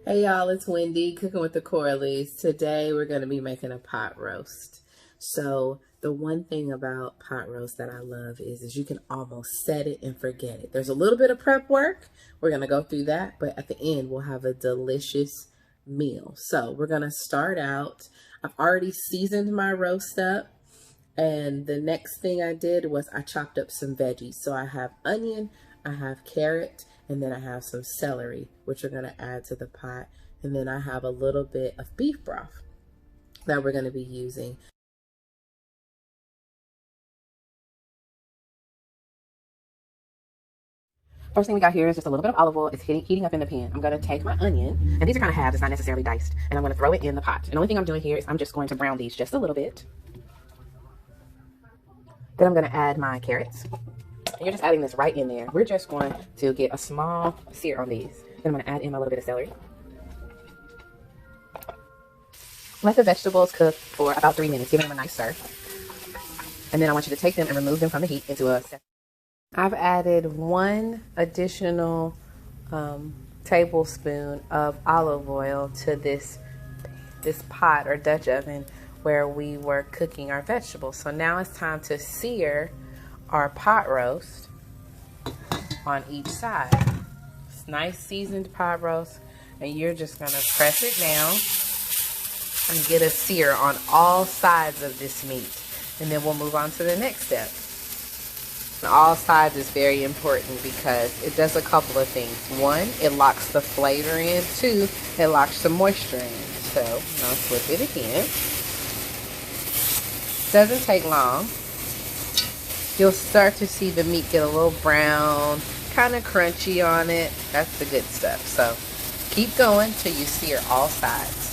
Hey y'all, it's Wendy, cooking with the Corleys. Today we're going to be making a pot roast. So the one thing about pot roast that I love is you can almost set it and forget it. There's a little bit of prep work. We're going to go through that, but at the end we'll have a delicious meal. So we're going to start out. I've already seasoned my roast up. And the next thing I did was I chopped up some veggies. So I have onion, I have carrot, and then I have some celery, which we're going to add to the pot. And then I have a little bit of beef broth that we're going to be using. First thing we got here is just a little bit of olive oil. It's heating up in the pan. I'm going to take my onion, and these are kind of halves. It's not necessarily diced. And I'm going to throw it in the pot. And the only thing I'm doing here is I'm just going to brown these just a little bit. Then I'm going to add my carrots. And you're just adding this right in there. We're just going to get a small sear on these. Then I'm going to add in my little bit of celery. Let the vegetables cook for about 3 minutes, giving them a nice stir. And then I want you to take them and remove them from the heat into a... I've added 1 additional tablespoon of olive oil to this pot or Dutch oven where we were cooking our vegetables. So now it's time to sear our pot roast on each side. It's nice seasoned pot roast, and you're just gonna press it down and get a sear on all sides of this meat. And then we'll move on to the next step. And all sides is very important because it does a couple of things. 1, it locks the flavor in. 2, it locks the moisture in. So I'll flip it again. Doesn't take long. You'll start to see the meat get a little brown, kind of crunchy on it. That's the good stuff. So keep going till you sear all sides.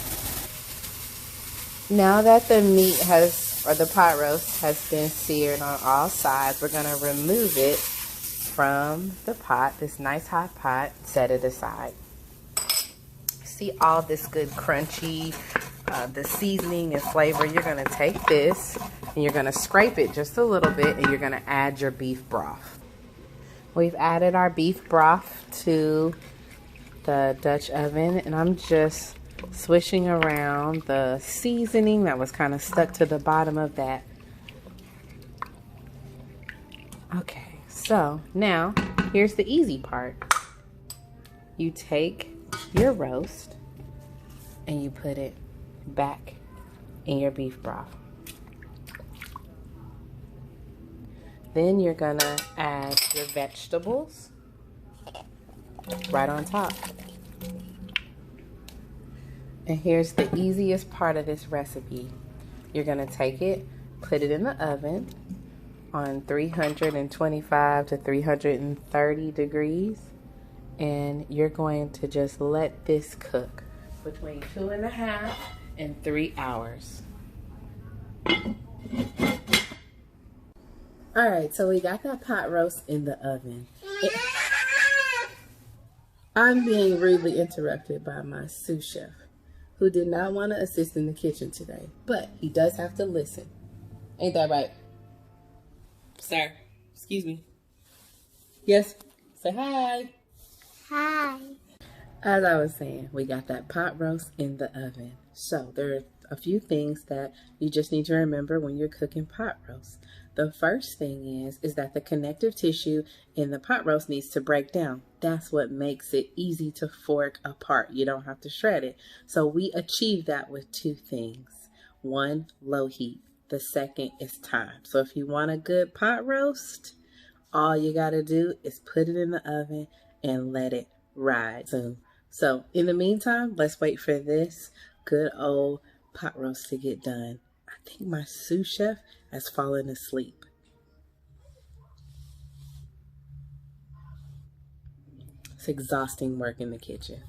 Now that the meat the pot roast has been seared on all sides, we're going to remove it from the pot, this nice hot pot, set it aside. See all this good crunchy, the seasoning and flavor. You're going to take this and you're going to scrape it just a little bit, and you're going to add your beef broth. We've added our beef broth to the Dutch oven, and I'm just swishing around the seasoning that was kind of stuck to the bottom of that. Okay, so now here's the easy part. You take your roast and you put it back in your beef broth. Then you're gonna add your vegetables right on top. And here's the easiest part of this recipe. You're gonna take it, put it in the oven on 325 to 330 degrees, and you're going to just let this cook between 2.5 and 3 hours. All right, so we got that pot roast in the oven. I'm being rudely interrupted by my sous chef, who did not want to assist in the kitchen today, but he does have to listen. Ain't that right? Sir, excuse me. Yes, say hi. Hi. As I was saying, we got that pot roast in the oven. So there are a few things that you just need to remember when you're cooking pot roast. The first thing is that the connective tissue in the pot roast needs to break down. That's what makes it easy to fork apart. You don't have to shred it. So we achieve that with 2 things. 1, low heat. The second is time. So if you want a good pot roast, all you got to do is put it in the oven and let it ride. So in the meantime, let's wait for this good old pot roast to get done. I think my sous chef has fallen asleep. It's exhausting work in the kitchen.